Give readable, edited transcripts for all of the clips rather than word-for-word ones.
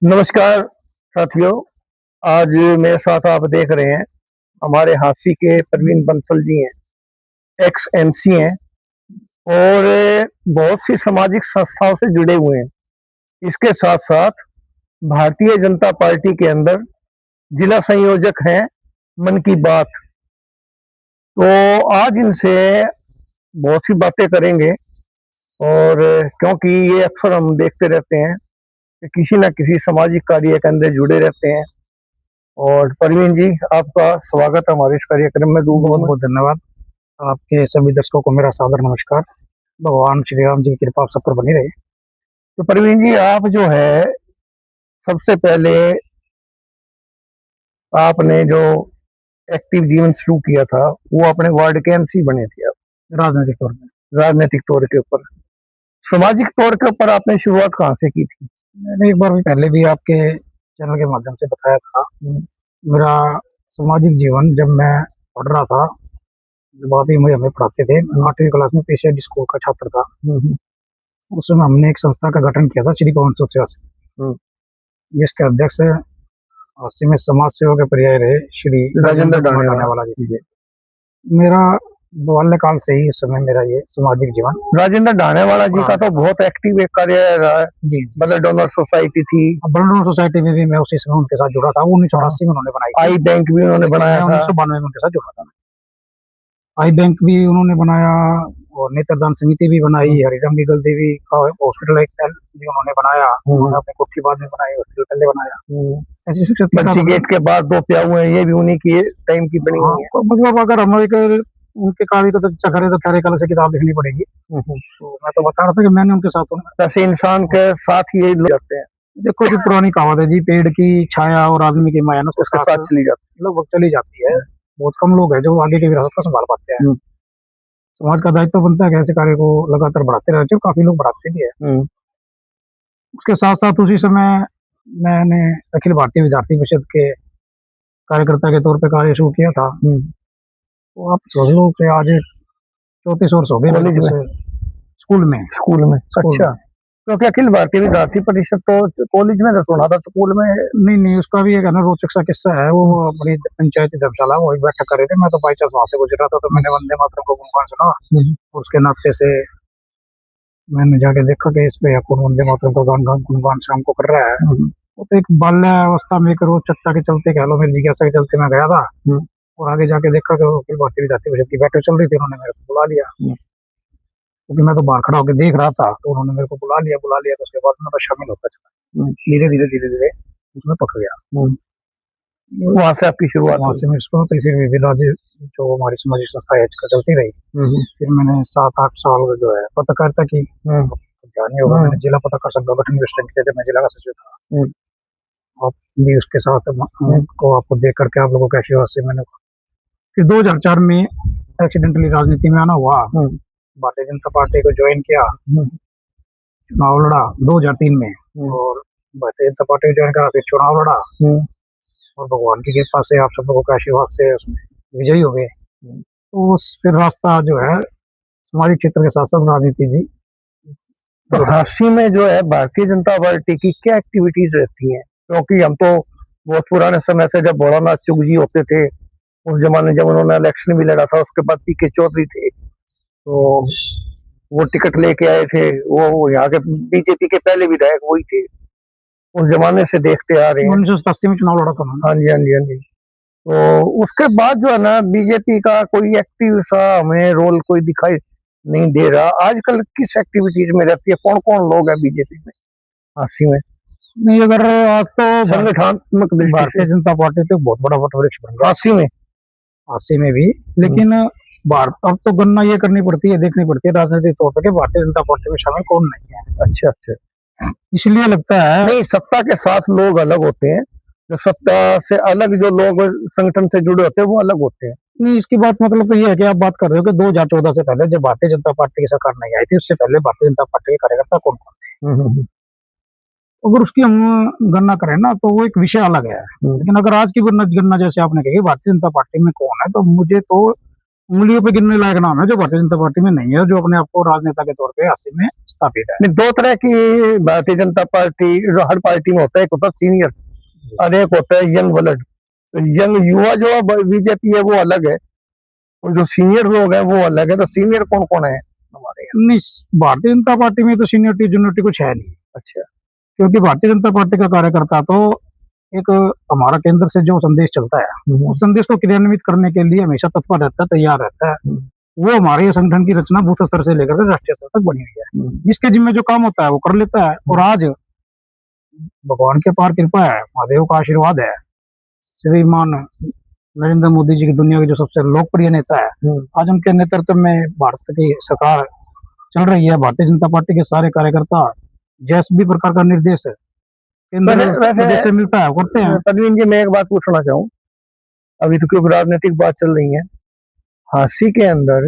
नमस्कार साथियों। आज मेरे साथ आप देख रहे हैं हमारे हांसी के परवीन बंसल जी हैं, एक्स एमसी हैं और बहुत सी सामाजिक संस्थाओं से जुड़े हुए हैं। इसके साथ साथ भारतीय जनता पार्टी के अंदर जिला संयोजक हैं मन की बात। तो आज इनसे बहुत सी बातें करेंगे और क्योंकि ये अक्सर हम देखते रहते हैं कि किसी न किसी सामाजिक कार्य के अंदर जुड़े रहते हैं। और परवीन जी, आपका स्वागत है हमारे इस कार्यक्रम में। बहुत बहुत धन्यवाद। आपके सभी दर्शकों को मेरा सादर नमस्कार। भगवान श्री राम जी की कृपा आप सब पर बनी रहे। तो परवीन जी, आप जो है सबसे पहले आपने जो एक्टिव जीवन शुरू किया था वो अपने वार्ड के एमसी बने थे आप, राजनीतिक तौर पर। राजनीतिक तौर के ऊपर। सामाजिक तौर के ऊपर आपने शुरुआत कहाँ से की थी? मैंने एक बार भी पहले भी आपके चैनल के माध्यम से बताया था। मेरा सामाजिक जीवन जब मैं पढ़ रहा था, जब आप ही मुझे हमें पढ़ाते थे, 8वीं क्लास में पीसीएडी स्कूल का छात्र था। उस समय हमने एक संस्था का गठन किया था, श्री पवन सेवा से, जिसके अध्यक्ष अस्सी में समाज सेवा के पर्याय रहे श्री राजेंद्र डाने वाला जी। मेरा बाल्यकाल से ही उस समय मेरा ये सामाजिक जीवन। राजेंद्र डानेवाला जी का तो बहुत एक्टिव एक कार्य रहा है। जी, ब्लड डोनर सोसाइटी थी। ब्लड डोनर सोसाइटी में भी मैं उसी समय उनके साथ जुड़ा था। 1984 में उन्होंने बनाई। आई बैंक भी उन्होंने बनाया था। 1992 में उनके साथ जुड़ा था। आई बैंक भी उन्होंने बनाया और नेत्रदान समिति भी बनाई। हरिराम लीगल देवी का हॉस्पिटल एक भी उन्होंने बनाया। उन्होंने अपनी कोठी बाद में बनाई, हॉस्पिटल पहले बनाया। ऐसी गेट के बाद दो प्याऊ हैं, ये भी उन्हीं की टाइम की बनी हुई है। मतलब अगर हमारे उनके कार्य को तो चखरे तो प्यारे कलर से किताब लिखनी पड़ेगी। तो मैं तो बता रहा था कि मैंने उनके साथ वैसे इंसान के साथ ही लोग जाते हैं। देखो जो पुरानी कहावत है जी, पेड़ की छाया और आदमी की माया उसके साथ चली जाती है, लगभग चली जाती है। बहुत कम लोग हैं जो आगे की विरासत को संभाल पाते हैं। समाज का दायित्व बनता है कि ऐसे कार्य को लगातार बढ़ाते रहते हैं, काफी लोग बढ़ाते भी है। उसके साथ साथ उसी समय मैंने अखिल भारतीय विद्यार्थी परिषद के कार्यकर्ता के तौर पे कार्य शुरू किया था। तो आप सोच लो कि आज 34 वर्ष हो गए स्कूल में। अच्छा, क्योंकि अखिल भारतीय विद्यार्थी परिषद तो कॉलेज में सुना था, स्कूल में नहीं। उसका भी एक रोचक सा किस्सा है। वो अपनी पंचायती धर्मशाला वही बैठक कर रहे थे। मैं तो बाई चांस वहां से गुजर रहा था, तो मैंने वंदे मातरम को गुणगान सुना। उसके नाते से मैंने जाके देखा कि इस पे कौन वंदे मातरम का गुणगान शाम को कर रहा है। वो तो एक बाल्यावस्था में एक रोचकता के चलते, कह लो मेरी जिज्ञासा के चलते मैं गया था। और आगे जाके देखा कि अखिल भारतीय विद्यार्थी परिषद की बैठक चल रही थी। उन्होंने मेरे को बुला लिया, क्योंकि मैं तो बाहर खड़ा होकर देख रहा था। तो उन्होंने मेरे को बुला लिया। तो उसके बाद मैं शामिल होता चला। धीरे धीरे उसमें पक गया। वहां से आपकी शुरुआत? वहां से मेरी शुरुआत। फिर विविध जो हमारी सामाजिक संस्था है चलती रही। फिर मैंने 7-8 साल जो है पत्रकारिता की। जानिए होगा, मैंने जिला पत्रकार संघ का गठन किया जब मैं जिला का सचिव था। आप भी उसके साथ को आपको देख करके आप लोगों को कैसी से मैंने फिर 2004 में एक्सीडेंटली राजनीति में आना हुआ। भारतीय जनता पार्टी को ज्वाइन किया, चुनाव लड़ा 2003 में। और भारतीय जनता पार्टी को ज्वाइन करा, फिर चुनाव लड़ा और भगवान की कृपा से आप सब लोगों के आशीर्वाद से उसमें विजयी हो गए। तो फिर रास्ता जो है सामाजिक क्षेत्र के साथ साथ राजनीति भी। तो हांसी में जो है भारतीय जनता पार्टी की क्या एक्टिविटीज रहती हैं? क्योंकि हम तो बहुत पुराने समय से, जब भोलानाथ चुग जी होते थे उस जमाने, जब उन्होंने इलेक्शन भी लड़ा था, उसके बाद पीके चौधरी थे तो वो टिकट लेके आए थे। वो यहाँ के बीजेपी के पहले विधायक वही थे, उस जमाने से देखते आ रहे हैं। 1980 में चुनाव लड़ा था। हाँ जी। तो उसके बाद जो है ना, बीजेपी का कोई एक्टिव सा हमें रोल कोई दिखाई नहीं दे रहा। आजकल किस एक्टिविटीज में रहती है? कौन कौन लोग हैं बीजेपी में, हांसी में? नहीं, अगर आज तो संगठनात्मक भारतीय जनता पार्टी तो बहुत बड़ा वटवृक्ष बन गया हांसी में भी। लेकिन अब तो गणना ये करनी पड़ती है, देखनी पड़ती है राजनीतिक तौर पर भारतीय जनता पार्टी में शामिल कौन नहीं है। अच्छा। इसलिए लगता है नहीं, सत्ता के साथ लोग अलग होते हैं, जो सत्ता से अलग जो लोग संगठन से जुड़े होते हैं वो अलग होते हैं। नहीं, इसकी बात मतलब तो ये है कि आप बात कर रहे हो कि 2014 से पहले जब भारतीय जनता पार्टी की सरकार नहीं आई थी, उससे पहले भारतीय जनता पार्टी के कार्यकर्ता कौन कौन थे। अगर उसकी हम गणना करें ना तो वो एक विषय अलग है। लेकिन अगर आज की गणना जैसे आपने कही भारतीय जनता पार्टी में कौन है, तो मुझे तो उंगलियों पे गिनने लायक नाम है जो भारतीय जनता पार्टी में नहीं है, जो अपने आप को राजनेता के तौर पे हासिल में स्थापित है। नहीं, दो तरह की भारतीय जनता पार्टी हर पार्टी में होता है, एक होता है सीनियर और एक होता है यंग ब्लड। तो यंग युवा जो बीजेपी है वो अलग है और जो सीनियर लोग हैं वो अलग है। तो सीनियर कौन कौन है हमारे यहाँ? नहीं, भारतीय जनता पार्टी में तो सीनियरिटी जूनियरिटी कुछ है नहीं, अच्छा। क्योंकि भारतीय जनता पार्टी का कार्यकर्ता तो एक हमारा केंद्र से जो संदेश चलता है उस संदेश को क्रियान्वित करने के लिए हमेशा तत्पर रहता है, तैयार रहता है। वो हमारे ये संगठन की रचना बूथ स्तर से लेकर के राष्ट्रीय स्तर तक बनी हुई है। जिसके जिम्मे जो काम होता है वो कर लेता है। और आज भगवान के पार कृपा है, महादेव का आशीर्वाद है, श्रीमान नरेंद्र मोदी जी की दुनिया के जो सबसे लोकप्रिय नेता है, आज उनके नेतृत्व में भारत की सरकार चल रही है। भारतीय जनता पार्टी के सारे कार्यकर्ता जिस भी प्रकार का निर्देश केंद्र से मिलता है करते हैं। परवीन जी, मैं एक बात पूछना चाहूँ, अभी तो क्योंकि राजनीतिक बात चल रही है, हांसी के अंदर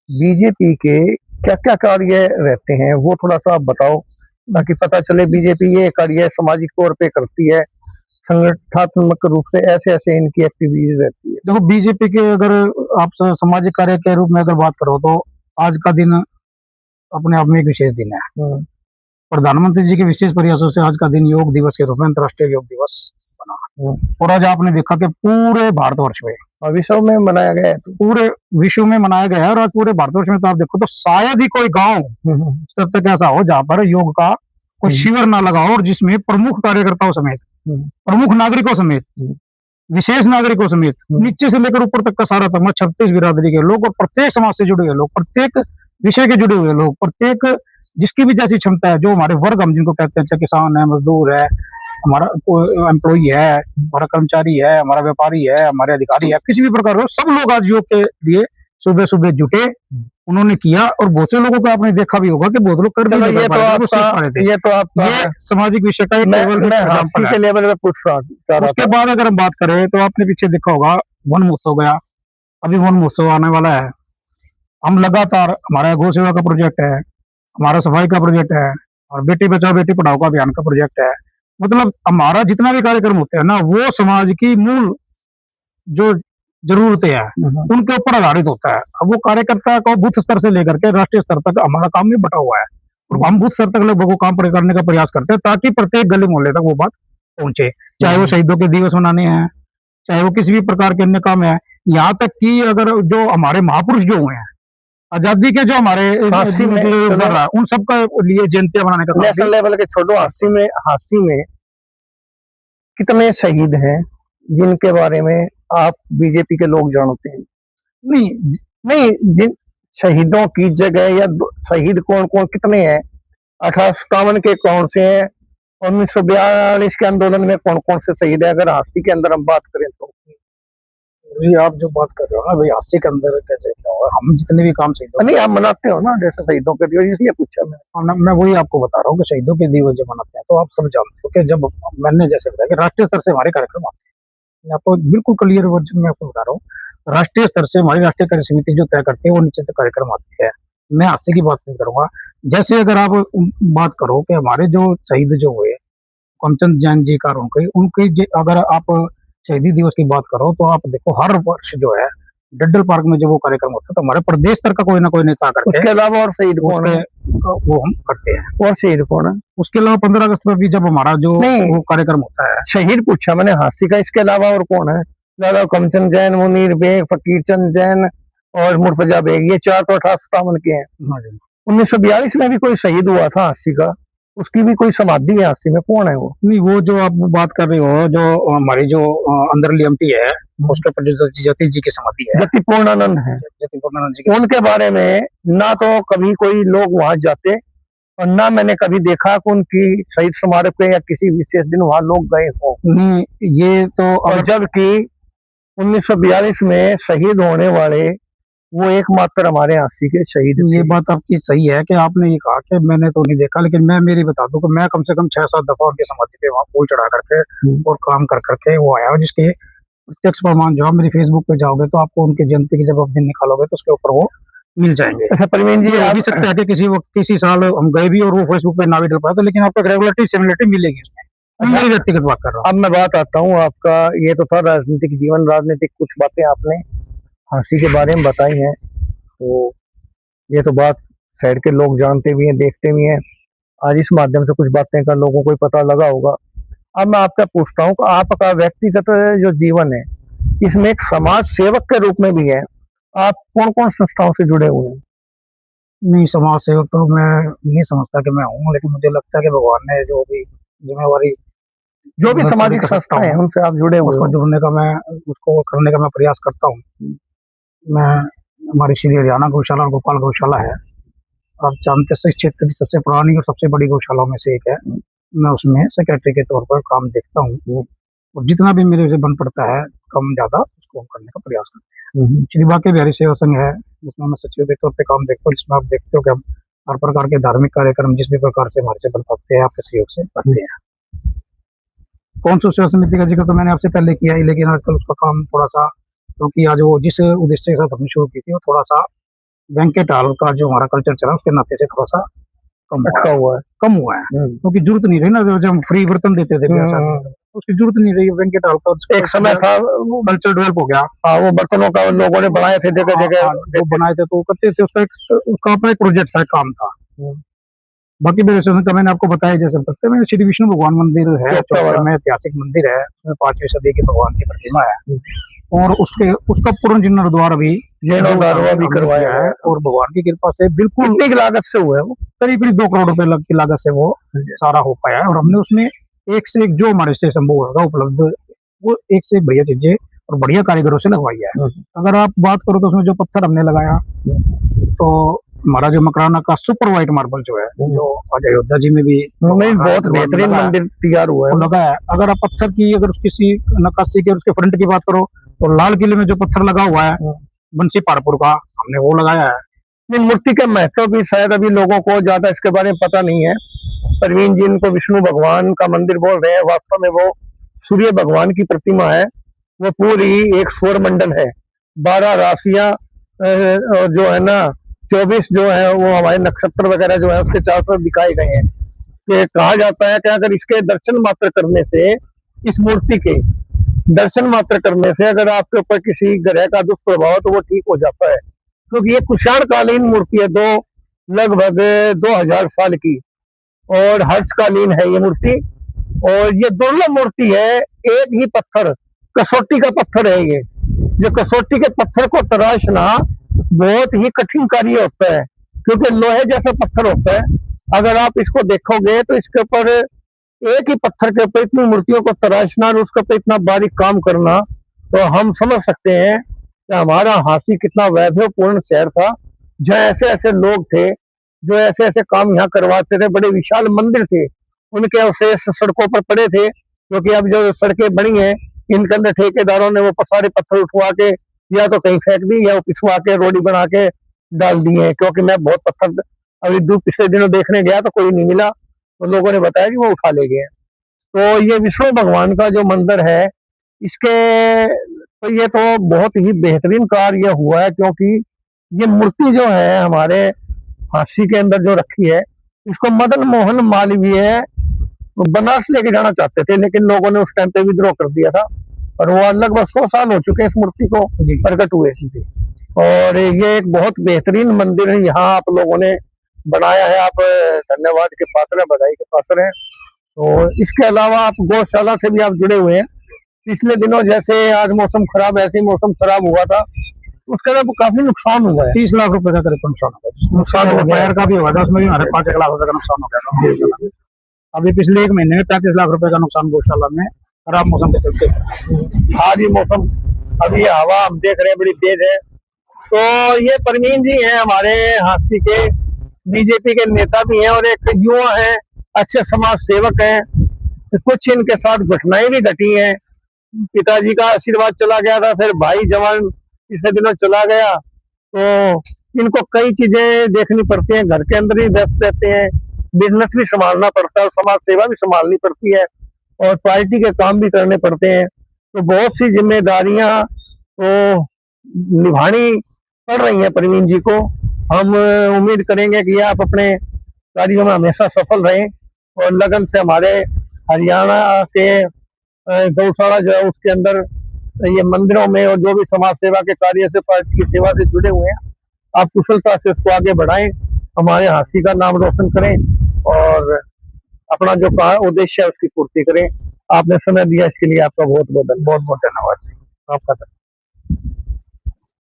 बीजेपी के क्या क्या कार्य रहते हैं वो थोड़ा सा आप बताओ, ताकि पता चले बीजेपी ये कार्य सामाजिक तौर पे करती है, संगठनात्मक रूप से ऐसे ऐसे इनकी एक्टिविटीज रहती है। देखो, बीजेपी के अगर आप सामाजिक कार्य के रूप में अगर बात करो तो आज का दिन अपने आप में एक विशेष दिन है। प्रधानमंत्री जी के विशेष प्रयासों से आज का दिन योग दिवस के रूप में अंतर्राष्ट्रीय योग दिवस बना। और आज आपने देखा कि पूरे भारतवर्ष में विश्व में मनाया गया है, पूरे विश्व में मनाया गया है। और आज पूरे भारतवर्ष में तो आप देखो तो शायद ही कोई गांव तब तक ऐसा हो जहां पर योग का कोई शिविर ना लगा हो और जिसमें प्रमुख कार्यकर्ताओं समेत, प्रमुख नागरिकों समेत, विशेष नागरिकों समेत, नीचे से लेकर ऊपर तक का सारा तमाम 36 बिरादरी के लोग और प्रत्येक समाज से जुड़े हुए लोग, प्रत्येक विषय के जुड़े हुए लोग, प्रत्येक जिसकी भी जैसी क्षमता है, जो हमारे वर्ग हम जिनको कहते हैं, चाहे किसान है, मजदूर है, हमारा एम्प्लॉई है, हमारा कर्मचारी है, हमारा व्यापारी है, हमारे अधिकारी है, किसी भी प्रकार का सब लोग आज योग के लिए सुबह सुबह जुटे, उन्होंने किया। और बहुत से लोगों को आपने देखा भी होगा कि बहुत लोग कर भी नहीं ये तो आप ये सामाजिक विषय का के लेवल पे पूछ रहा हूँ। उसके बाद अगर हम बात करें तो आपने पीछे देखा होगा वन महोत्सव गया, अभी वन महोत्सव आने वाला है। हम लगातार, हमारा गौ सेवा का प्रोजेक्ट है, हमारा सफाई का प्रोजेक्ट है और बेटी बचाओ बेटी पढ़ाओ का अभियान का प्रोजेक्ट है। मतलब हमारा जितना भी कार्यक्रम होते हैं ना, वो समाज की मूल जो जरूरतें हैं उनके ऊपर आधारित होता है। अब वो कार्यकर्ता को बूथ स्तर से लेकर के राष्ट्रीय स्तर तक हमारा काम भी बटा हुआ है और हम बूथ स्तर तक लोगों को काम करने का प्रयास करते हैं ताकि प्रत्येक गली मोहल्ले तक वो बात पहुंचे। चाहे वो शहीदों के दिवस मनाने हैं, चाहे वो किसी भी प्रकार के अन्य काम है, यहाँ तक कि अगर जो हमारे महापुरुष जो हुए हैं, आजादी के जो हमारे उन सबका लिए जयंतियां मनाने का नेशनल लेवल के छोड़ो, हांसी में कितने शहीद हैं जिनके बारे में आप बीजेपी के लोग जानते हैं? नहीं, जिन शहीदों की जगह या शहीद कौन कौन कितने हैं? 1857 के कौन से हैं? 1942 के आंदोलन में कौन कौन से शहीद है? अगर हांसी के अंदर हम बात करें तो ये आप जो बात कर रहे हो ना भाई, हांसी के अंदर कैसे क्या होगा, हम जितने भी काम शहीदों नहीं आप मनाते हो ना, जैसे शहीदों के दिवस, इसलिए पूछा मैं वही आपको बता रहा हूँ कि शहीदों के दिवस जब मनाते हैं तो आप सब जानते हो कि जब मैंने जैसे बताया कि राष्ट्रीय स्तर से हमारे कार्यक्रम आते हैं, मैं आपको बिल्कुल क्लियर वर्जन में आपको बता रहा हूँ। राष्ट्रीय स्तर से हमारी राष्ट्रीय कार्य समिति जो तय करती है वो नीचे तक कार्यक्रम आती है। मैं हास्य की बात नहीं करूंगा। जैसे अगर आप बात करो कि हमारे जो शहीद जो हुए कमचंद जैन जी का उनकी अगर आप शहीदी दिवस की बात करो तो आप देखो हर वर्ष जो है डड्डल पार्क में जब वो कार्यक्रम होता है तो हमारे प्रदेश स्तर का कोई ना कोई नेता करके, उसके अलावा और शहीद कौन है वो हम करते हैं। और शहीद कौन है? उसके अलावा 15 अगस्त पर भी जब हमारा जो वो कार्यक्रम होता है, शहीद पूछा मैंने हांसी का, इसके अलावा और कौन है? दादा कमचंद जैन, मुनीर बेग, फकीर चंद जैन और मुर्तजा बेग, ये 4 तो 1857 के हैं। 1942 में भी कोई शहीद हुआ था हांसी का, उसकी भी कोई समाधि है हांसी में, कौन है वो? नहीं, वो जो आप बात कर रहे हो जो हमारी जो अंदरली एमपी है उसके जति जी की समाधि है, जति पूर्णानंद है, जति पूर्णानंद जी। उनके बारे में ना तो कभी कोई लोग वहां जाते और ना मैंने कभी देखा कि उनकी शहीद स्मारक पे या किसी विशेष दिन वहां लोग गए हो। नहीं, ये तो और जबकि 1942 में शहीद होने वाले वो एकमात्र हमारे हांसी के शहीद। ये बात आपकी सही है कि आपने ये कहा कि मैंने तो नहीं देखा, लेकिन मैं मेरी बता दूं कि मैं कम से कम 6-7 दफा उनकी समाधि पे वहां फूल चढ़ा करके और काम कर करके वो आया, जिसके प्रत्यक्ष प्रमाण जो आप मेरी फेसबुक पे जाओगे तो आपको उनकी जयंती की जब आप दिन निकालोगे तो उसके ऊपर वो मिल जाएंगे। अच्छा परवीन जी, हो भी सकता है कि किसी वक्त किसी साल हम गए भी और वो फेसबुक पे ना भी डल पाए तो, लेकिन आपको रेगुलरिटी सिमिलरिटी मिलेगी उसमें। मेरी व्यक्तिगत बात कर रहा हूँ। अब मैं बात आता हूँ, आपका ये तो था राजनीतिक जीवन, राजनीतिक कुछ बातें आपने हांसी के बारे में बताई हैं, तो ये तो बात साइड के लोग जानते भी हैं, देखते भी हैं। आज इस माध्यम से कुछ बातें का लोगों को ही पता लगा होगा। अब मैं आपसे पूछता हूँ कि आपका व्यक्तिगत जो जीवन है, इसमें एक समाज सेवक के रूप में भी है। आप कौन-कौन संस्थाओं से जुड़े हुए हैं? नहीं, समाज सेवक तो मैं नहीं समझता कि मैं हूँ, लेकिन मुझे लगता है कि भगवान ने जो भी जिम्मेवारी जो भी मैं पूरी सामाजिक कर सकता संस्थाएँ हैं, हूँ, उनसे आप जुड़े हुए उसको हो। जुड़ने का मैं उसको करने का मैं प्रयास करता हूँ। मैं हमारी श्री हरियाणा गौशाला और गोपाल गौशाला है। आप जानते हैं इस क्षेत्र की सबसे पुरानी और सबसे बड़ी गौशालाओं में से एक है। मैं उसमें सेक्रेटरी के तौर पर काम देखता हूँ और जितना भी मेरे से बन पड़ता है कम ज़्यादा उसको हम करने का प्रयास करते हैं। श्री बांके बिहारी सेवा संघ है, जिसमें मैं सचिव के तौर पे काम देखता हूँ, जिसमें आप देखते हो कि हम हर प्रकार के धार्मिक कार्यक्रम जिस भी प्रकार से हमारे से बन पाते हैं आपके सहयोग से करते हैं। कौन सी सेवा समिति का जिक्र तो मैंने आपसे पहले किया ही, लेकिन आजकल उसका काम थोड़ा सा, क्योंकि आज वो जिस उद्देश्य के साथ हमने शुरू की थी वो थोड़ा सा वेंकट हॉल का जो हमारा कल्चर चला उसके नाते से थोड़ा सा अटका हुआ है। कम हुआ है, क्योंकि जरूरत नहीं रही ना, जब हम फ्री बर्तन देते थे उसकी जरूरत नहीं रही। वेंकट हॉल का एक समय था वो कल्चर डेवलप हो गया। हाँ, वो बर्तनों का लोगों ने बनाए थे जगह-जगह। जो बनाए थे तो वो करते थे, उसका अपना एक प्रोजेक्ट था, काम था। बाकी मेरे से का मैंने आपको बताया जैसे सकते में श्री विष्णु भगवान मंदिर है, चौपर में ऐतिहासिक मंदिर है, उसमें 5वीं सदी की भगवान की प्रतिमा है और उसका पूर्ण जीर्णोद्धार अभी भी करवाया है और भगवान की कृपा से बिल्कुल कितनी की लागत से हुआ है वो? करीब 2 करोड़ रुपए की लागत से वो सारा हो पाया है और हमने उसमें एक से एक जो हमारे से संभव होगा उपलब्ध वो एक से एक बढ़िया चीजें और बढ़िया कारीगरों से लगवाई है। अगर आप बात करो तो उसमें जो पत्थर हमने लगाया तो हमारा जो मकराना का सुपर व्हाइट मार्बल जो है, जो आज अयोध्या जी में भी बहुत बेहतरीन मंदिर तैयार हुआ है, लगा है। अगर आप पत्थर की अगर किसी नक्काशी के उसके फ्रंट की बात करो तो लाल किले में जो पत्थर लगा हुआ है बंसी पाड़पुर का, हमने वो लगाया है। मूर्ति का महत्व भी शायद अभी लोगों को ज्यादा इसके बारे में पता नहीं है। प्रवीण जी इनको विष्णु भगवान का मंदिर बोल रहे हैं, वास्तव में वो सूर्य भगवान की प्रतिमा है। वो पूरी एक सौर मंडल है, 12 राशियां जो है ना, 24 जो है वो हमारे नक्षत्र वगैरह जो है उसके चारों तरफ दिखाए गए हैं। कि कहा जाता है कि अगर इसके दर्शन मात्र करने से, इस मूर्ति के दर्शन मात्र करने से अगर आपके ऊपर किसी ग्रह का दुष्प्रभाव तो वो ठीक हो जाता है, क्योंकि ये कुषाणकालीन मूर्ति है, लगभग 2000 साल की और हर्षकालीन है ये मूर्ति। और ये दुर्लभ मूर्ति है, एक ही पत्थर, कसौटी का पत्थर है ये। जो कसौटी के पत्थर को तराशना बहुत ही कठिन कार्य होता है, क्योंकि लोहे जैसा पत्थर होता है। अगर आप इसको देखोगे तो इसके ऊपर एक ही पत्थर के ऊपर इतनी मूर्तियों को तराशना और उसके ऊपर इतना बारीक काम करना, तो हम समझ सकते हैं कि हमारा हांसी कितना वैभवपूर्ण शहर था, जहाँ ऐसे ऐसे लोग थे जो ऐसे ऐसे काम यहाँ करवाते थे। बड़े विशाल मंदिर थे, उनके अवशेष सड़कों पर पड़े थे, क्योंकि अब जो सड़कें बनी हैं इनके अंदर ठेकेदारों ने वो सारे पत्थर उठवा के या तो कहीं फेंक दी या वो पिछवा के रोडी बना के डाल दिए। क्योंकि मैं बहुत पत्थर अभी पिछले दिनों देखने गया तो कोई नहीं मिला, तो लोगों ने बताया कि वो उठा ले गए। तो ये विष्णु भगवान का जो मंदिर है, इसके तो ये तो बहुत ही बेहतरीन कार्य हुआ है, क्योंकि ये मूर्ति जो है हमारे झांसी के अंदर जो रखी है, इसको मदन मोहन मालवीय बनारस लेके जाना चाहते थे, लेकिन लोगों ने उस टाइम पे विद्रोह कर दिया था और वो लगभग 100 साल हो चुके हैं इस मूर्ति को प्रकट हुए। और ये एक बहुत बेहतरीन मंदिर है, यहाँ आप लोगों ने बनाया है, आप धन्यवाद के पात्र हैं, बधाई के पात्र हैं। तो इसके अलावा आप गौशाला से भी आप जुड़े हुए हैं। पिछले दिनों जैसे आज मौसम खराब, ऐसे ही मौसम खराब हुआ था, उसके अंदर काफी नुकसान हुआ है। 30 लाख रुपए का करीब नुकसान हो गया, का भी हुआ था, उसमें भी हमारे 5 लाख रुपए का नुकसान हो गया था। अभी पिछले 1 महीने में 35 लाख रुपए का नुकसान गौशाला में खराब मौसम के चलते। भारी मौसम, अभी हवा हम देख रहे हैं बड़ी तेज है। तो ये परवीन जी हैं हमारे हांसी के, बीजेपी के नेता भी हैं और एक युवा है, अच्छे समाज सेवक हैं। कुछ इनके साथ घटनाएं भी घटी हैं। पिताजी का आशीर्वाद चला गया था, फिर भाई जवान पिछले दिनों चला गया, तो इनको कई चीजें देखनी पड़ती हैं, घर के अंदर ही व्यस्त रहते हैं, बिजनेस भी संभालना पड़ता है, समाज सेवा भी संभालनी पड़ती है और पार्टी के काम भी करने पड़ते हैं। तो बहुत सी जिम्मेदारियां तो निभानी पड़ रही हैं परवीन जी को। हम उम्मीद करेंगे कि आप अपने कार्यों में हमेशा सफल रहें और लगन से हमारे हरियाणा के गौशाला जो है उसके अंदर ये मंदिरों में और जो भी समाज सेवा के कार्य से पार्टी की सेवा से जुड़े हुए हैं, आप कुशलता से उसको आगे बढ़ाएं हमारे हांसी का नाम रोशन करें और अपना जो कहा उद्देश्य है उसकी पूर्ति करें। आपने समय दिया इसके लिए आपका बहुत बहुत धन्यवाद। बहुत बहुत धन्यवाद जी आपका।